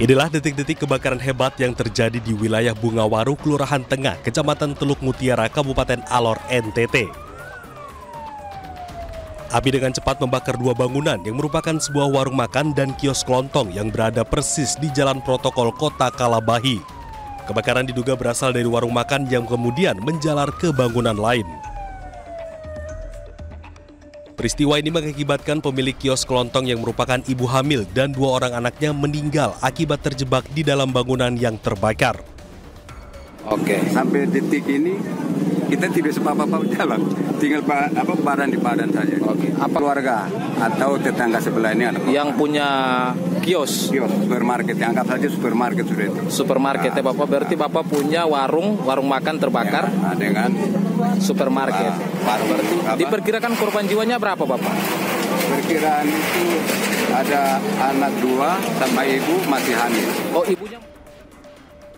Inilah detik-detik kebakaran hebat yang terjadi di wilayah Bungawaru, Kelurahan Tengah, Kecamatan Teluk Mutiara, Kabupaten Alor, NTT. Api dengan cepat membakar dua bangunan yang merupakan sebuah warung makan dan kios kelontong yang berada persis di Jalan Protokol Kota Kalabahi. Kebakaran diduga berasal dari warung makan yang kemudian menjalar ke bangunan lain. Peristiwa ini mengakibatkan pemilik kios kelontong yang merupakan ibu hamil dan dua orang anaknya meninggal akibat terjebak di dalam bangunan yang terbakar. Oke, sampai detik ini kita tidak apa-apa jalan, tinggal badan di badan saja. Oke, apa keluarga atau tetangga sebelah ini ada yang punya kios supermarket, anggap saja supermarket sudah itu. Supermarket ya Bapak, berarti Bapak punya warung makan terbakar ya, dengan supermarket. Berarti diperkirakan korban jiwanya berapa Bapak? Perkiraan itu ada anak 2 sampai ibu masih hamil. Oh, ibunya.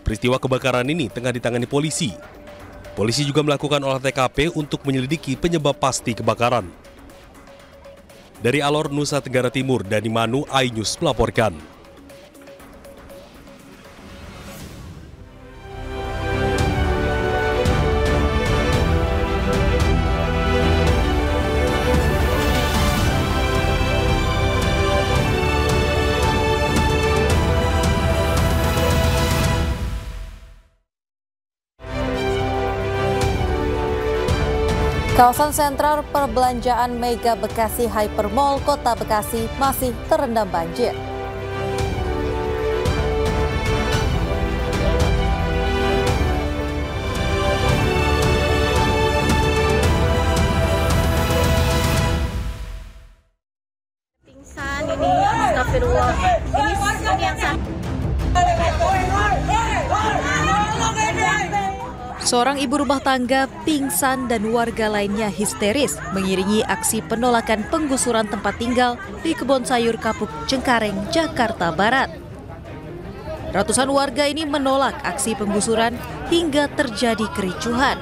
Peristiwa kebakaran ini tengah ditangani polisi. Polisi juga melakukan olah TKP untuk menyelidiki penyebab pasti kebakaran. Dari Alor, Nusa Tenggara Timur, Dani Manu, iNews melaporkan. Kawasan sentral perbelanjaan Mega Bekasi Hypermall Kota Bekasi masih terendam banjir. Pingsan ini, astagfirullah. Ini yang Seorang ibu rumah tangga pingsan dan warga lainnya histeris mengiringi aksi penolakan penggusuran tempat tinggal di Kebon Sayur Kapuk Cengkareng, Jakarta Barat. Ratusan warga ini menolak aksi penggusuran hingga terjadi kericuhan.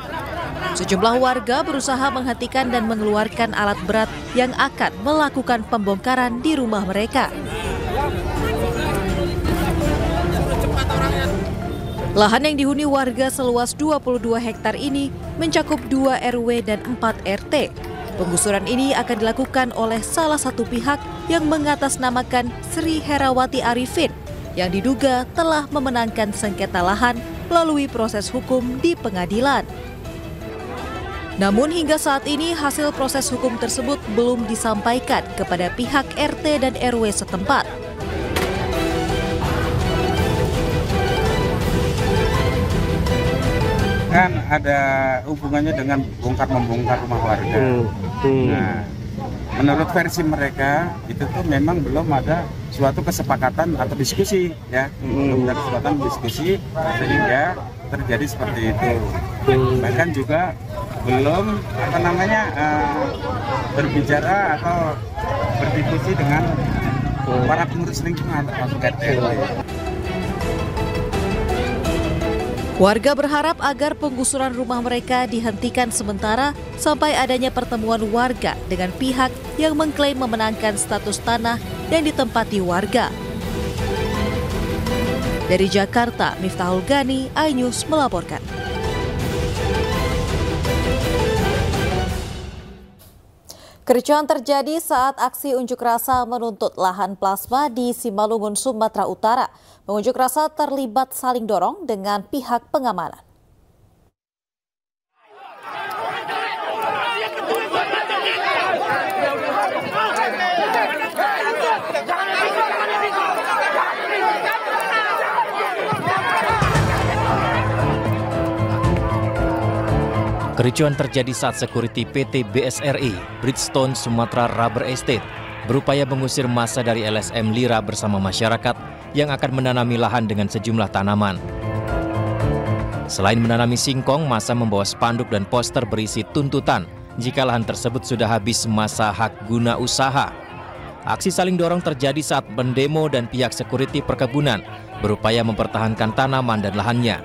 Sejumlah warga berusaha menghentikan dan mengeluarkan alat berat yang akan melakukan pembongkaran di rumah mereka. Lahan yang dihuni warga seluas 22 hektar ini mencakup 2 RW dan 4 RT. Penggusuran ini akan dilakukan oleh salah satu pihak yang mengatasnamakan Sri Herawati Arifin yang diduga telah memenangkan sengketa lahan melalui proses hukum di pengadilan. Namun hingga saat ini hasil proses hukum tersebut belum disampaikan kepada pihak RT dan RW setempat. Kan ada hubungannya dengan bongkar-membongkar rumah warga. Nah, menurut versi mereka itu tuh memang belum ada suatu kesepakatan atau diskusi, ya, belum ada kesepakatan diskusi sehingga terjadi seperti itu. Bahkan juga belum berbicara atau berdiskusi dengan para pengurus lingkungan termasuk RT. Warga berharap agar penggusuran rumah mereka dihentikan sementara sampai adanya pertemuan warga dengan pihak yang mengklaim memenangkan status tanah yang ditempati warga. Dari Jakarta, Miftahul Gani, iNews melaporkan. Kericuhan terjadi saat aksi unjuk rasa menuntut lahan plasma di Simalungun, Sumatera Utara. Pengunjuk rasa terlibat saling dorong dengan pihak pengamanan. Kericuhan terjadi saat security PT BSRI, Bridgestone Sumatera Rubber Estate, berupaya mengusir massa dari LSM Lira bersama masyarakat yang akan menanami lahan dengan sejumlah tanaman. Selain menanami singkong, massa membawa spanduk dan poster berisi tuntutan jika lahan tersebut sudah habis masa hak guna usaha. Aksi saling dorong terjadi saat pendemo dan pihak security perkebunan berupaya mempertahankan tanaman dan lahannya.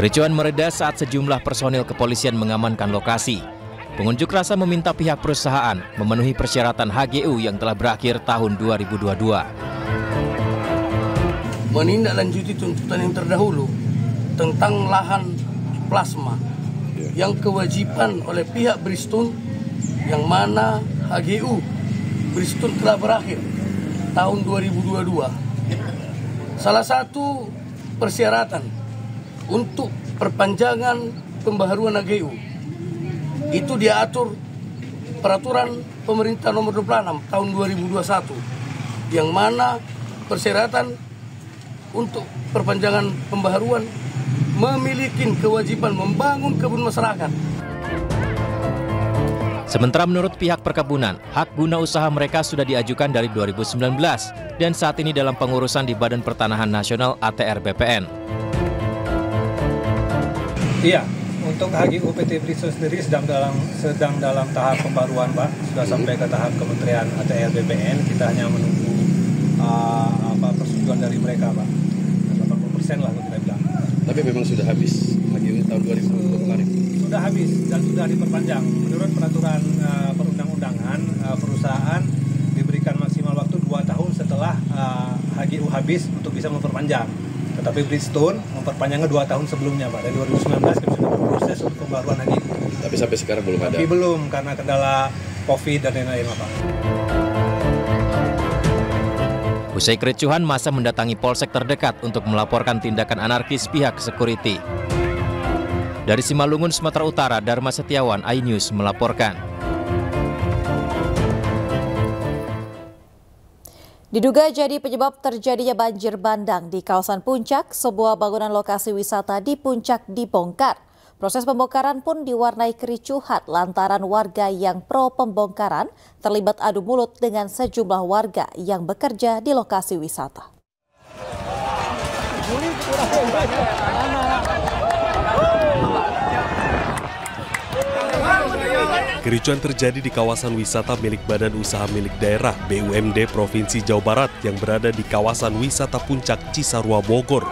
Kericuan mereda saat sejumlah personil kepolisian mengamankan lokasi. Pengunjuk rasa meminta pihak perusahaan memenuhi persyaratan HGU yang telah berakhir tahun 2022. Menindaklanjuti tuntutan yang terdahulu tentang lahan plasma yang kewajiban oleh pihak Bridgestone yang mana HGU Bridgestone telah berakhir tahun 2022. Salah satu persyaratan untuk perpanjangan pembaharuan HGU itu diatur peraturan pemerintah nomor 26 tahun 2021 yang mana persyaratan untuk perpanjangan pembaharuan memiliki kewajiban membangun kebun masyarakat. Sementara menurut pihak perkebunan, hak guna usaha mereka sudah diajukan dari 2019 dan saat ini dalam pengurusan di Badan Pertanahan Nasional ATR BPN. Iya, untuk HGU PT Bridgestone sendiri sedang dalam tahap pembaruan, Pak. Sudah sampai ke tahap Kementerian ATR BPN. Kita hanya menunggu persetujuan dari mereka, Pak. 80% lah kalau kita bilang. Tapi memang sudah habis HGU tahun 2020 kemarin. Sudah habis dan sudah diperpanjang. Menurut peraturan perundang-undangan, perusahaan diberikan maksimal waktu 2 tahun setelah HGU habis untuk bisa memperpanjang. Tetapi Bridgestone memperpanjangnya 2 tahun sebelumnya, Pak. Dari 2019 kami sudah berproses untuk pembaruan HGU. Tapi sampai sekarang belum ada? Tapi belum, karena kendala COVID dan lain-lain, Pak. Usai kericuhan, massa mendatangi polsek terdekat untuk melaporkan tindakan anarkis pihak security. Dari Simalungun, Sumatera Utara, Dharma Setiawan, iNews melaporkan. Diduga jadi penyebab terjadinya banjir bandang di kawasan Puncak, sebuah bangunan lokasi wisata di Puncak dibongkar. Proses pembongkaran pun diwarnai kericuhan lantaran warga yang pro pembongkaran terlibat adu mulut dengan sejumlah warga yang bekerja di lokasi wisata. Kericuan terjadi di kawasan wisata milik Badan Usaha Milik Daerah BUMD Provinsi Jawa Barat yang berada di kawasan wisata Puncak Cisarua Bogor.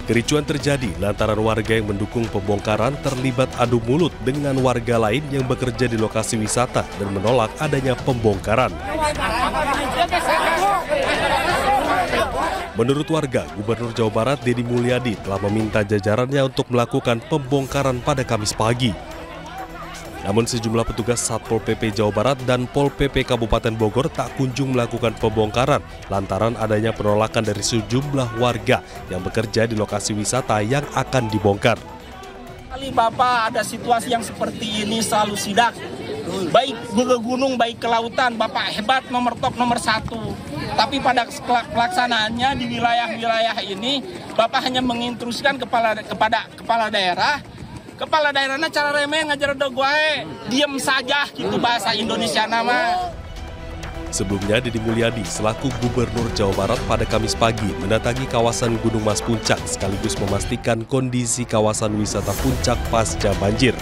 Kericuan terjadi lantaran warga yang mendukung pembongkaran terlibat adu mulut dengan warga lain yang bekerja di lokasi wisata dan menolak adanya pembongkaran. Menurut warga, Gubernur Jawa Barat Deddy Mulyadi telah meminta jajarannya untuk melakukan pembongkaran pada Kamis pagi. Namun sejumlah petugas Satpol PP Jawa Barat dan Pol PP Kabupaten Bogor tak kunjung melakukan pembongkaran lantaran adanya penolakan dari sejumlah warga yang bekerja di lokasi wisata yang akan dibongkar. Kali Bapak ada situasi yang seperti ini selalu sidak, baik ke gunung, baik ke lautan, Bapak hebat nomor top nomor 1. Tapi pada pelaksanaannya di wilayah-wilayah ini, Bapak hanya menginstruksikan kepada kepala daerah. Kepala daerahnya cara remeh ngajar dogoe, diem saja gitu bahasa Indonesia nama. Sebelumnya Deddy Mulyadi selaku Gubernur Jawa Barat pada Kamis pagi mendatangi kawasan Gunung Mas Puncak sekaligus memastikan kondisi kawasan wisata Puncak pasca banjir.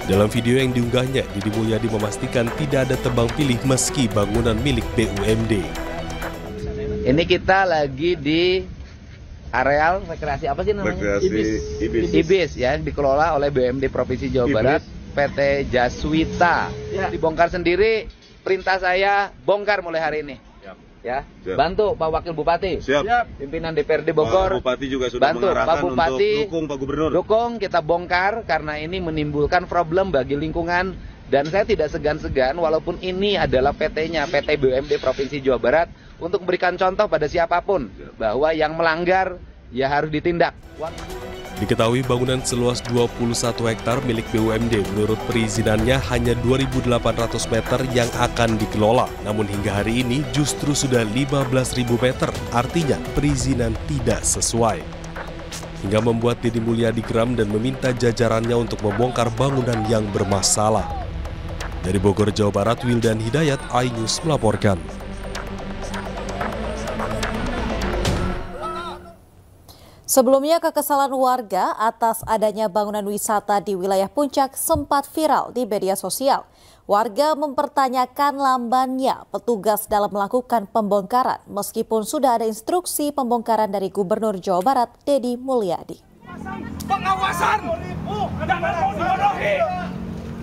Dalam video yang diunggahnya, Deddy Mulyadi memastikan tidak ada tebang pilih meski bangunan milik BUMD. Ini kita lagi di areal rekreasi apa sih namanya? Rekreasi Ibis ya, dikelola oleh BUMD Provinsi Jawa Barat, PT Jaswita. Ya. Dibongkar sendiri, perintah saya bongkar mulai hari ini. Ya, bantu Pak Wakil Bupati, pimpinan DPRD Bogor, Pak Bupati juga sudah bantu Pak Bupati, untuk dukung Pak Gubernur. Dukung, kita bongkar karena ini menimbulkan problem bagi lingkungan dan saya tidak segan-segan walaupun ini adalah PT-nya, PT BUMD Provinsi Jawa Barat untuk memberikan contoh pada siapapun bahwa yang melanggar ya harus ditindak. Diketahui bangunan seluas 21 hektar milik BUMD menurut perizinannya hanya 2.800 meter yang akan dikelola. Namun hingga hari ini justru sudah 15.000 meter, artinya perizinan tidak sesuai. Hingga membuat Deddy Mulyadi geram dan meminta jajarannya untuk membongkar bangunan yang bermasalah. Dari Bogor, Jawa Barat, Wildan Hidayat, iNews melaporkan. Sebelumnya, kekesalan warga atas adanya bangunan wisata di wilayah Puncak sempat viral di media sosial. Warga mempertanyakan lambannya petugas dalam melakukan pembongkaran meskipun sudah ada instruksi pembongkaran dari Gubernur Jawa Barat, Deddy Mulyadi. Pengawasan!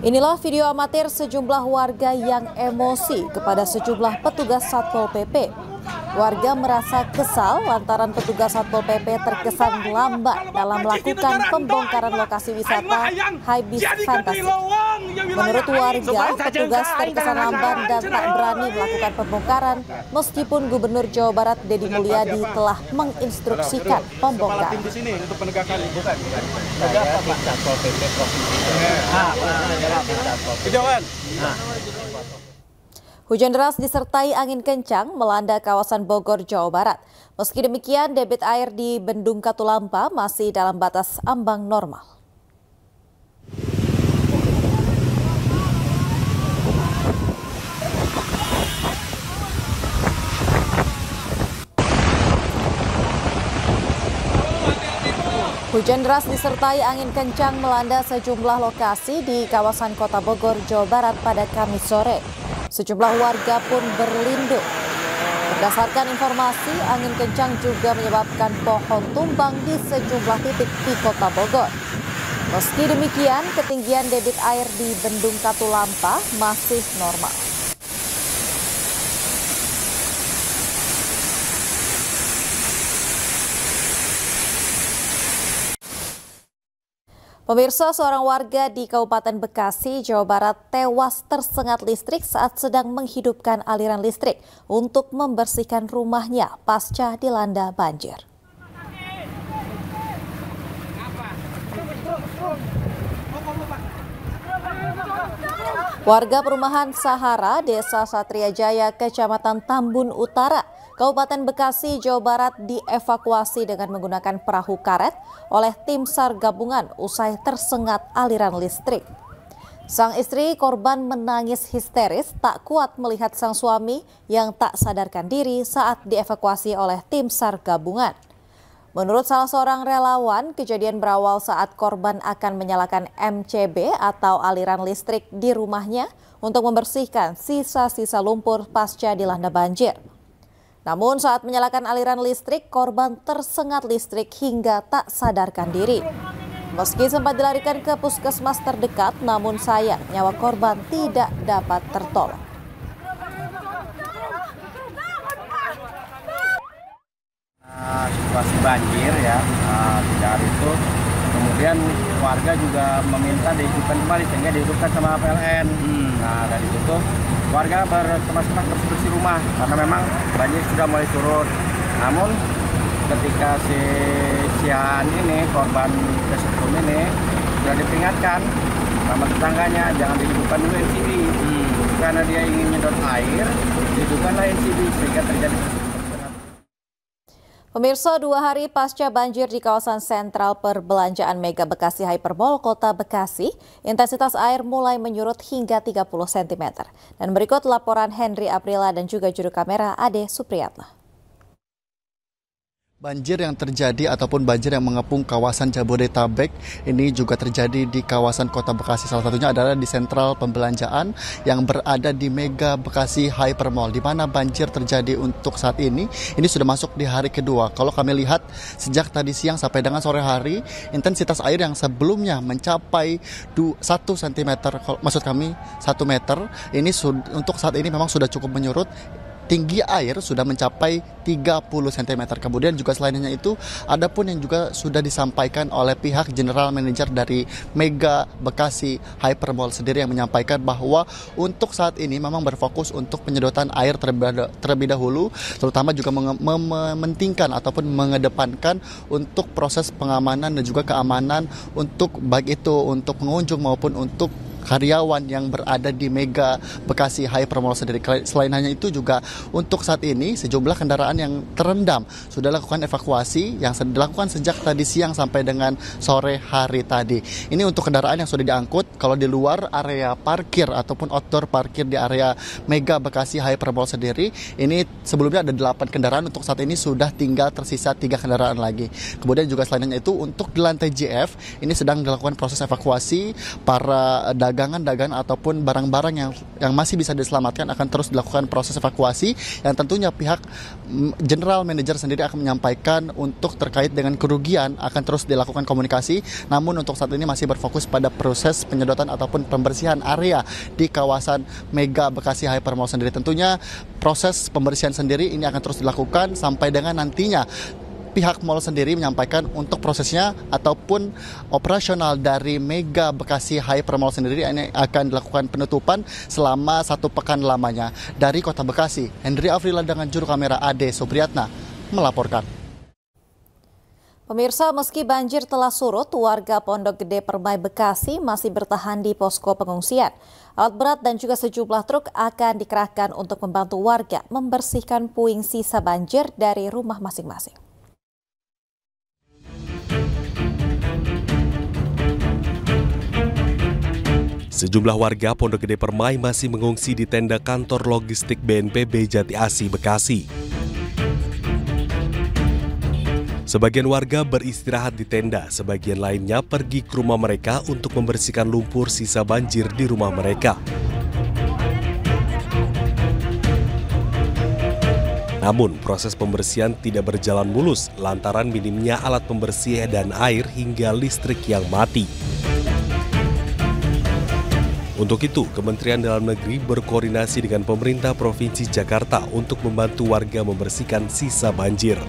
Inilah video amatir sejumlah warga yang emosi kepada sejumlah petugas Satpol PP. Warga merasa kesal lantaran petugas Satpol PP terkesan lambat dalam melakukan pembongkaran lokasi wisata Hybeast Fantasy. Menurut warga, petugas terkesan lambat dan tak berani melakukan pembongkaran meskipun Gubernur Jawa Barat Deddy Mulyadi telah menginstruksikan pembongkaran. Hujan deras disertai angin kencang melanda kawasan Bogor, Jawa Barat. Meski demikian, debit air di Bendung Katulampa masih dalam batas ambang normal. Hujan deras disertai angin kencang melanda sejumlah lokasi di kawasan Kota Bogor, Jawa Barat pada Kamis sore. Sejumlah warga pun berlindung. Berdasarkan informasi, angin kencang juga menyebabkan pohon tumbang di sejumlah titik di Kota Bogor. Meski demikian, ketinggian debit air di Bendung Katulampa masih normal. Pemirsa, seorang warga di Kabupaten Bekasi, Jawa Barat tewas tersengat listrik saat sedang menghidupkan aliran listrik untuk membersihkan rumahnya pasca dilanda banjir. Warga perumahan Sahara, Desa Satria Jaya, Kecamatan Tambun Utara, Kabupaten Bekasi, Jawa Barat dievakuasi dengan menggunakan perahu karet oleh tim SAR gabungan usai tersengat aliran listrik. Sang istri korban menangis histeris tak kuat melihat sang suami yang tak sadarkan diri saat dievakuasi oleh tim SAR gabungan. Menurut salah seorang relawan, kejadian berawal saat korban akan menyalakan MCB atau aliran listrik di rumahnya untuk membersihkan sisa-sisa lumpur pasca dilanda banjir. Namun saat menyalakan aliran listrik, korban tersengat listrik hingga tak sadarkan diri. Meski sempat dilarikan ke puskesmas terdekat, namun sayang nyawa korban tidak dapat tertolong. Situasi banjir ya, sejak hari itu kemudian warga juga meminta dihidupkan kembali sehingga dihidupkan sama PLN. Nah dari situ warga bersemas-semas bersih rumah karena memang banjir sudah mulai surut. Namun ketika si Sian ini korban kesetrum ini sudah diperingatkan sama tetangganya jangan dihidupkan dulu NCB karena dia ingin nyedot air, dihidupkanlah NCB sehingga terjadi. Pemirsa, 2 hari pasca banjir di kawasan sentral perbelanjaan Mega Bekasi Hypermall Kota Bekasi, intensitas air mulai menyurut hingga 30 cm. Dan berikut laporan Henry Aprila dan juga juru kamera Ade Supriyatna. Banjir yang terjadi ataupun banjir yang mengepung kawasan Jabodetabek ini juga terjadi di kawasan Kota Bekasi. Salah satunya adalah di sentral pembelanjaan yang berada di Mega Bekasi Hypermall, di mana banjir terjadi untuk saat ini. Ini sudah masuk di hari kedua. Kalau kami lihat sejak tadi siang sampai dengan sore hari, intensitas air yang sebelumnya mencapai 1 cm, maksud kami 1 meter, ini untuk saat ini memang sudah cukup menyurut. Tinggi air sudah mencapai 30 cm. Kemudian juga selainnya itu, ada pun yang juga sudah disampaikan oleh pihak General Manager dari Mega Bekasi Hypermall sendiri yang menyampaikan bahwa untuk saat ini memang berfokus untuk penyedotan air terlebih dahulu, terutama juga mementingkan ataupun mengedepankan untuk proses pengamanan dan juga keamanan untuk baik itu untuk pengunjung maupun untuk karyawan yang berada di Mega Bekasi Hypermall sendiri. Selain hanya itu juga untuk saat ini sejumlah kendaraan yang terendam sudah dilakukan evakuasi yang dilakukan sejak tadi siang sampai dengan sore hari tadi. Ini untuk kendaraan yang sudah diangkut. Kalau di luar area parkir ataupun outdoor parkir di area Mega Bekasi Hypermall sendiri, ini sebelumnya ada 8 kendaraan, untuk saat ini sudah tinggal tersisa 3 kendaraan lagi. Kemudian juga selainnya itu untuk di lantai JF ini sedang dilakukan proses evakuasi. Para dagangan ataupun barang-barang yang masih bisa diselamatkan akan terus dilakukan proses evakuasi, yang tentunya pihak General Manager sendiri akan menyampaikan untuk terkait dengan kerugian akan terus dilakukan komunikasi. Namun untuk saat ini masih berfokus pada proses penyedotan ataupun pembersihan area di kawasan Mega Bekasi Hypermall sendiri. Tentunya proses pembersihan sendiri ini akan terus dilakukan sampai dengan nantinya pihak mall sendiri menyampaikan untuk prosesnya ataupun operasional dari Mega Bekasi Hypermall sendiri ini akan dilakukan penutupan selama 1 pekan lamanya. Dari Kota Bekasi, Hendri Afrila dengan juru kamera Ade Supriyatna melaporkan. Pemirsa, meski banjir telah surut, warga Pondok Gede Permai Bekasi masih bertahan di posko pengungsian. Alat berat dan juga sejumlah truk akan dikerahkan untuk membantu warga membersihkan puing sisa banjir dari rumah masing-masing. Sejumlah warga Pondok Gede Permai masih mengungsi di tenda kantor logistik BNPB Jati Asih, Bekasi. Sebagian warga beristirahat di tenda, sebagian lainnya pergi ke rumah mereka untuk membersihkan lumpur sisa banjir di rumah mereka. Namun, proses pembersihan tidak berjalan mulus lantaran minimnya alat pembersih dan air hingga listrik yang mati. Untuk itu, Kementerian Dalam Negeri berkoordinasi dengan pemerintah Provinsi Jakarta untuk membantu warga membersihkan sisa banjir.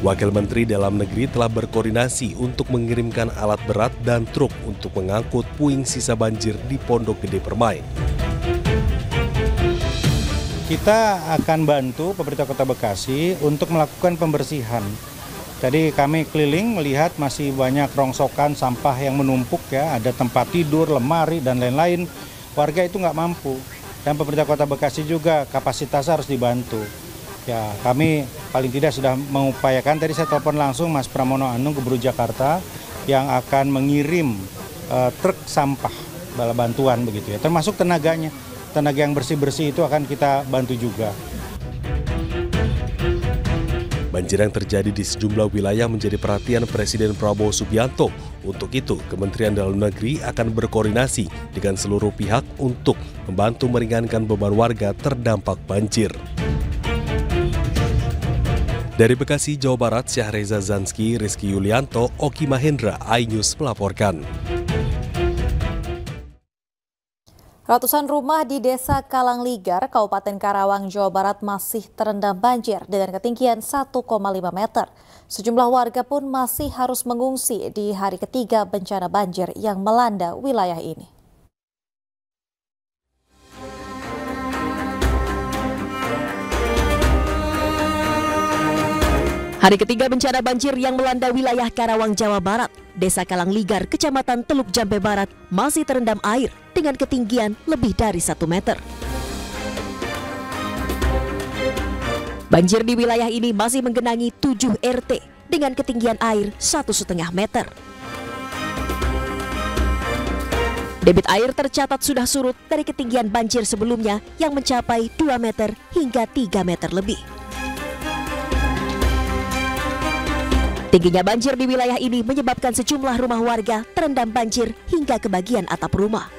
Wakil Menteri Dalam Negeri telah berkoordinasi untuk mengirimkan alat berat dan truk untuk mengangkut puing sisa banjir di Pondok Gede Permai. Kita akan bantu pemerintah Kota Bekasi untuk melakukan pembersihan. Tadi kami keliling melihat masih banyak rongsokan sampah yang menumpuk ya, ada tempat tidur, lemari dan lain-lain. Warga itu nggak mampu dan pemerintah Kota Bekasi juga kapasitas harus dibantu. Ya, kami paling tidak sudah mengupayakan. Tadi saya telepon langsung Mas Pramono Anung Gubernur Jakarta yang akan mengirim truk sampah bala bantuan begitu ya. Termasuk tenaganya, tenaga yang bersih-bersih itu akan kita bantu juga. Banjir yang terjadi di sejumlah wilayah menjadi perhatian Presiden Prabowo Subianto. Untuk itu, Kementerian Dalam Negeri akan berkoordinasi dengan seluruh pihak untuk membantu meringankan beban warga terdampak banjir. Dari Bekasi, Jawa Barat, Syahreza Zanski, Rizky Yulianto, Oki Mahendra, iNews melaporkan. Ratusan rumah di Desa Kalangligar, Kabupaten Karawang, Jawa Barat masih terendam banjir dengan ketinggian 1,5 meter. Sejumlah warga pun masih harus mengungsi di hari ketiga bencana banjir yang melanda wilayah ini. Hari ketiga bencana banjir yang melanda wilayah Karawang, Jawa Barat, Desa Kalangligar, Kecamatan Teluk Jambe Barat masih terendam air dengan ketinggian lebih dari 1 meter. Banjir di wilayah ini masih menggenangi 7 RT dengan ketinggian air 1,5 meter. Debit air tercatat sudah surut dari ketinggian banjir sebelumnya yang mencapai 2 meter hingga 3 meter lebih. Tingginya banjir di wilayah ini menyebabkan sejumlah rumah warga terendam banjir hingga ke bagian atap rumah.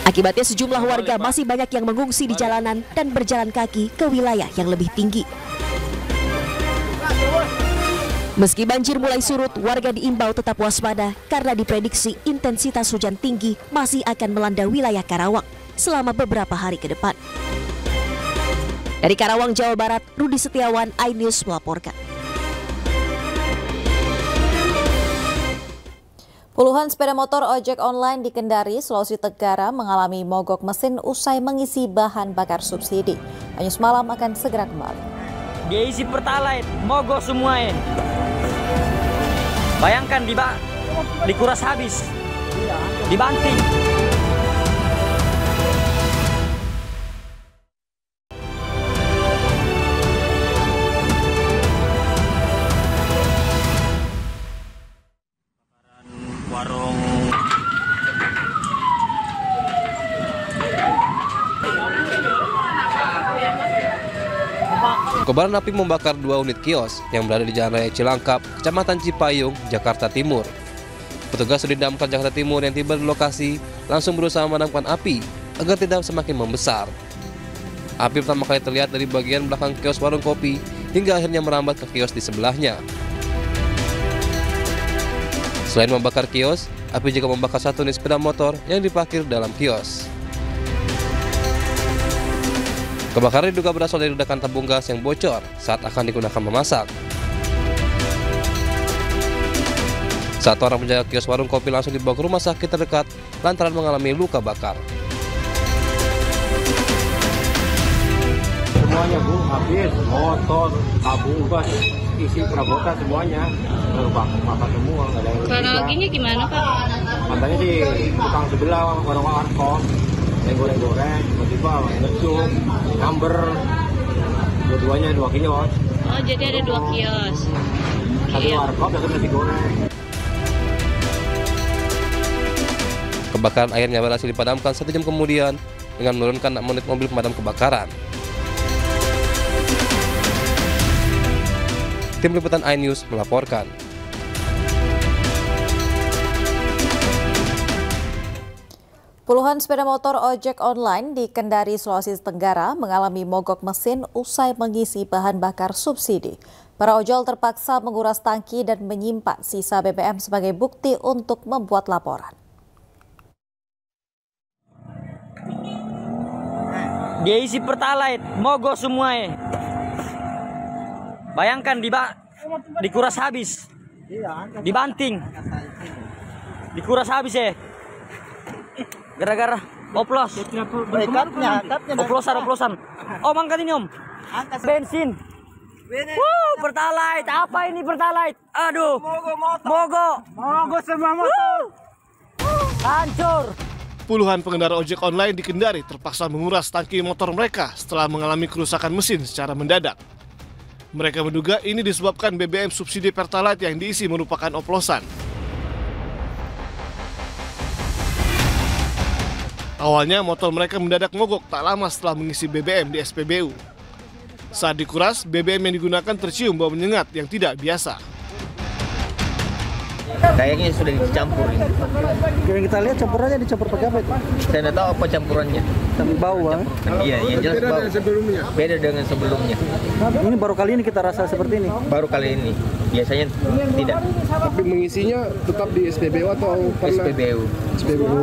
Akibatnya sejumlah warga masih banyak yang mengungsi di jalanan dan berjalan kaki ke wilayah yang lebih tinggi. Meski banjir mulai surut, warga diimbau tetap waspada karena diprediksi intensitas hujan tinggi masih akan melanda wilayah Karawang selama beberapa hari ke depan. Dari Karawang, Jawa Barat, Rudi Setiawan, iNews melaporkan. Puluhan sepeda motor ojek online di Kendari, Sulawesi Tenggara mengalami mogok mesin usai mengisi bahan bakar subsidi. iNews Malam akan segera kembali. Dia isi Pertalite, mogok semuanya. Bayangkan dikuras habis, dibanting. Warung Kobaran api membakar 2 unit kios yang berada di Jalan Raya Cilangkap, Kecamatan Cipayung, Jakarta Timur. Petugas Sudin Damkar Jakarta Timur yang tiba di lokasi langsung berusaha memadamkan api agar tidak semakin membesar. Api pertama kali terlihat dari bagian belakang kios warung kopi hingga akhirnya merambat ke kios di sebelahnya. Selain membakar kios, api juga membakar 1 unit sepeda motor yang diparkir dalam kios. Kebakaran diduga berasal dari ledakan tabung gas yang bocor saat akan digunakan memasak. Satu orang penjaga kios warung kopi langsung dibawa ke rumah sakit terdekat lantaran mengalami luka bakar. Semuanya Bu, habis motor, tabung gas, isi perabotan semuanya terbakar semua. Kronologinya gimana Pak? Katanya di tukang sebelah warung-warung yang goreng-goreng, tiba-tiba ngecuk, nyamber, dua-duanya 2 kios. Oh jadi ada 2 kios. Satu warkop, satu nasi goreng. Kebakaran akhirnya berhasil dipadamkan 1 jam kemudian dengan menurunkan 6 unit mobil pemadam kebakaran. Tim Liputan iNews melaporkan. Puluhan sepeda motor ojek online di Kendari, Sulawesi Tenggara mengalami mogok mesin usai mengisi bahan bakar subsidi. Para ojol terpaksa menguras tangki dan menyimpan sisa BBM sebagai bukti untuk membuat laporan. Dia isi pertalite, mogok semua ya. Bayangkan dikuras habis, dibanting, dikuras habis ya. Gara-gara oplos. Oplosan. Om angkat ini Om. Bensin. Pertalite. Apa ini pertalite? Aduh. Mogok semua motor. Hancur. Puluhan pengendara ojek online di Kendari terpaksa menguras tangki motor mereka setelah mengalami kerusakan mesin secara mendadak. Mereka menduga ini disebabkan BBM subsidi Pertalite yang diisi merupakan oplosan. Awalnya motor mereka mendadak mogok tak lama setelah mengisi BBM di SPBU. Saat dikuras, BBM yang digunakan tercium bau menyengat yang tidak biasa. Kayaknya sudah dicampur ini. Yang kita lihat campurannya dicampur pakai apa itu? Saya tidak tahu apa campurannya. Tapi bau kan? Iya, yang jelas bau. Beda dengan sebelumnya. Ini baru kali ini kita rasa seperti ini? Baru kali ini. Biasanya tidak. Tapi mengisinya tetap di SPBU atau pernah? SPBU.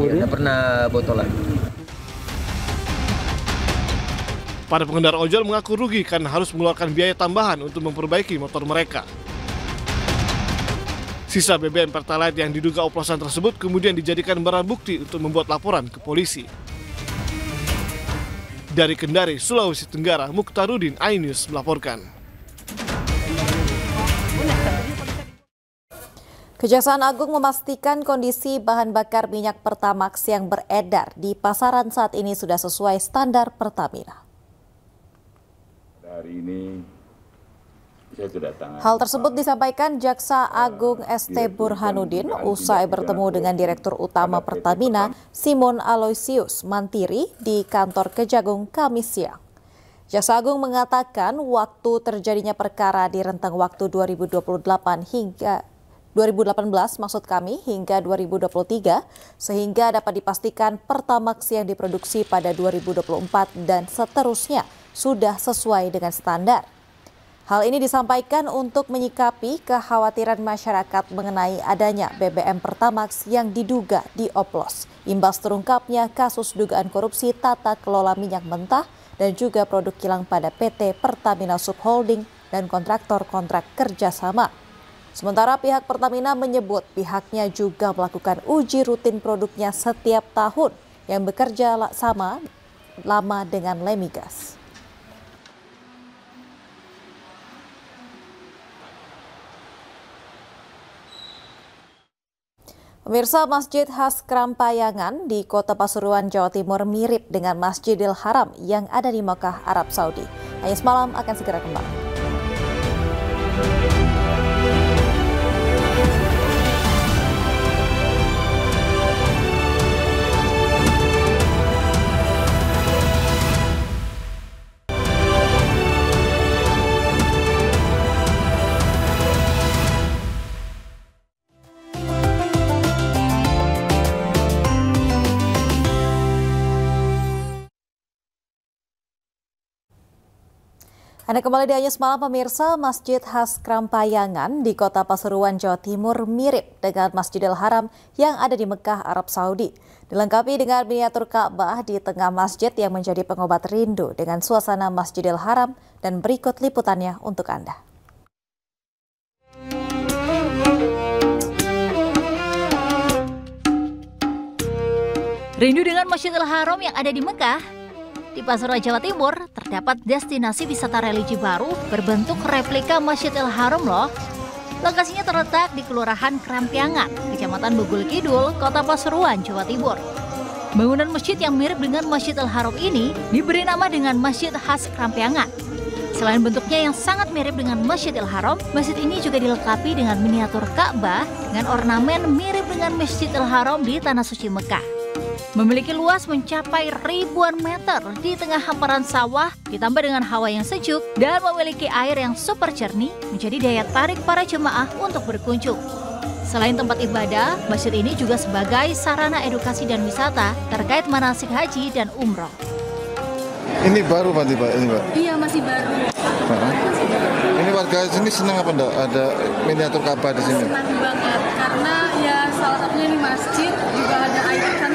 Ya, tidak pernah botolan. Para pengendara ojol mengaku rugi karena harus mengeluarkan biaya tambahan untuk memperbaiki motor mereka. Sisa BBM Pertalite yang diduga oplosan tersebut kemudian dijadikan barang bukti untuk membuat laporan ke polisi. Dari Kendari, Sulawesi Tenggara, Mukhtarudin, iNews melaporkan. Kejaksaan Agung memastikan kondisi bahan bakar minyak Pertamax yang beredar di pasaran saat ini sudah sesuai standar Pertamina. Hari ini saya kedatangan. Hal tersebut disampaikan Jaksa Agung ST Burhanuddin usai bertemu dengan Direktur Utama Pertamina Simon Aloysius Mantiri di kantor Kejagung Kamis siang. Jaksa Agung mengatakan waktu terjadinya perkara di rentang waktu 2018 hingga 2018 maksud kami hingga 2023 sehingga dapat dipastikan Pertamax yang diproduksi pada 2024 dan seterusnya sudah sesuai dengan standar. Hal ini disampaikan untuk menyikapi kekhawatiran masyarakat mengenai adanya BBM Pertamax yang diduga dioplos. Imbas terungkapnya kasus dugaan korupsi tata kelola minyak mentah dan juga produk kilang pada PT Pertamina Subholding dan kontraktor-kontrak kerjasama. Sementara pihak Pertamina menyebut pihaknya juga melakukan uji rutin produknya setiap tahun yang bekerja sama lama dengan Lemigas. Pemirsa, Masjid khas Krampayangan di Kota Pasuruan, Jawa Timur mirip dengan Masjidil Haram yang ada di Mekah, Arab Saudi. Ayah Semalam akan segera kembali. Anda kembali di Ayah Semalam, pemirsa. Masjid khas Krampayangan di Kota Pasuruan, Jawa Timur mirip dengan Masjidil Haram yang ada di Mekah, Arab Saudi. Dilengkapi dengan miniatur Ka'bah di tengah masjid yang menjadi pengobat rindu dengan suasana Masjidil Haram, dan berikut liputannya untuk Anda. Rindu dengan Masjidil Haram yang ada di Mekah? Di Pasuruan, Jawa Timur, terdapat destinasi wisata religi baru berbentuk replika Masjidil Haram loh. Lokasinya terletak di Kelurahan Krampayangan, Kecamatan Bugul Kidul, Kota Pasuruan, Jawa Timur. Bangunan masjid yang mirip dengan Masjidil Haram ini diberi nama dengan Masjid khas Krampayangan. Selain bentuknya yang sangat mirip dengan Masjidil Haram, masjid ini juga dilengkapi dengan miniatur Ka'bah dengan ornamen mirip dengan Masjidil Haram di Tanah Suci Mekah. Memiliki luas mencapai ribuan meter di tengah hamparan sawah, ditambah dengan hawa yang sejuk dan memiliki air yang super jernih, menjadi daya tarik para jemaah untuk berkunjung. Selain tempat ibadah, masjid ini juga sebagai sarana edukasi dan wisata terkait manasik haji dan umroh. Ini baru Pak, ini Pak? Iya, masih baru. Ini warga sini senang apa enggak ada miniatur Ka'bah di sini? Senang banget, karena ya salah satunya di masjid juga ada ikon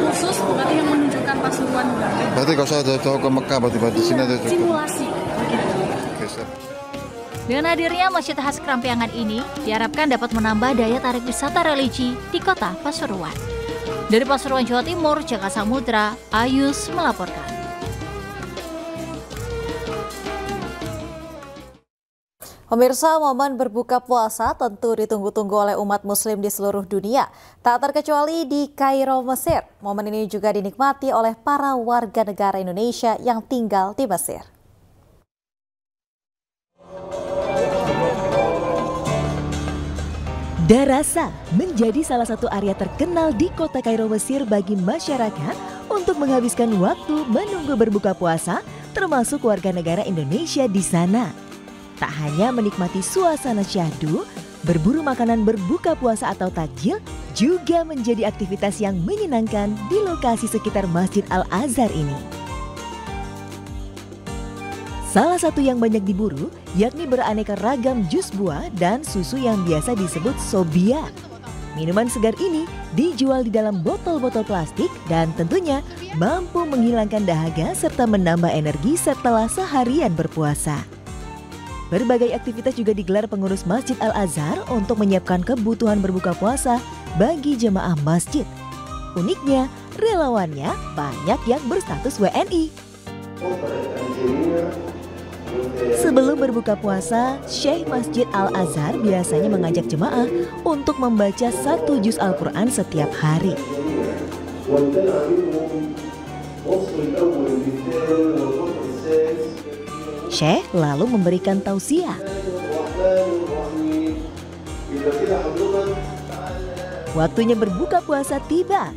khusus berarti yang menunjukkan Pasuruan. Berarti kalau saya jauh ke Mekah, berarti di sini ada cukup. Simulasi. Oke, siap. Dengan hadirnya Masjid khas Krampayangan ini diharapkan dapat menambah daya tarik wisata religi di Kota Pasuruan. Dari Pasuruan, Jawa Timur, Jaka Samudra, Ayus melaporkan. Pemirsa, momen berbuka puasa tentu ditunggu-tunggu oleh umat muslim di seluruh dunia. Tak terkecuali di Kairo, Mesir. Momen ini juga dinikmati oleh para warga negara Indonesia yang tinggal di Mesir. Darasa menjadi salah satu area terkenal di kota Kairo, Mesir bagi masyarakat untuk menghabiskan waktu menunggu berbuka puasa, termasuk warga negara Indonesia di sana. Tak hanya menikmati suasana syahdu, berburu makanan berbuka puasa atau takjil juga menjadi aktivitas yang menyenangkan di lokasi sekitar Masjid Al-Azhar ini. Salah satu yang banyak diburu yakni beraneka ragam jus buah dan susu yang biasa disebut sobia. Minuman segar ini dijual di dalam botol-botol plastik dan tentunya mampu menghilangkan dahaga serta menambah energi setelah seharian berpuasa. Berbagai aktivitas juga digelar pengurus Masjid Al-Azhar untuk menyiapkan kebutuhan berbuka puasa bagi jemaah masjid. Uniknya, relawannya banyak yang berstatus WNI. Sebelum berbuka puasa, Syekh Masjid Al-Azhar biasanya mengajak jemaah untuk membaca 1 juz Al-Quran setiap hari. Syekh lalu memberikan tausiah. Waktunya berbuka puasa tiba.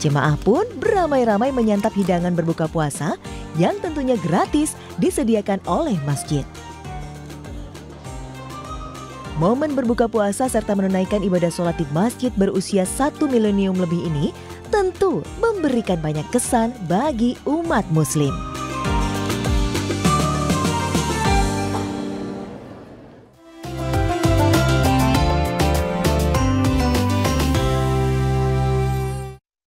Jemaah pun beramai-ramai menyantap hidangan berbuka puasa yang tentunya gratis disediakan oleh masjid. Momen berbuka puasa serta menunaikan ibadah sholat di masjid berusia 1 milenium lebih ini tentu memberikan banyak kesan bagi umat muslim.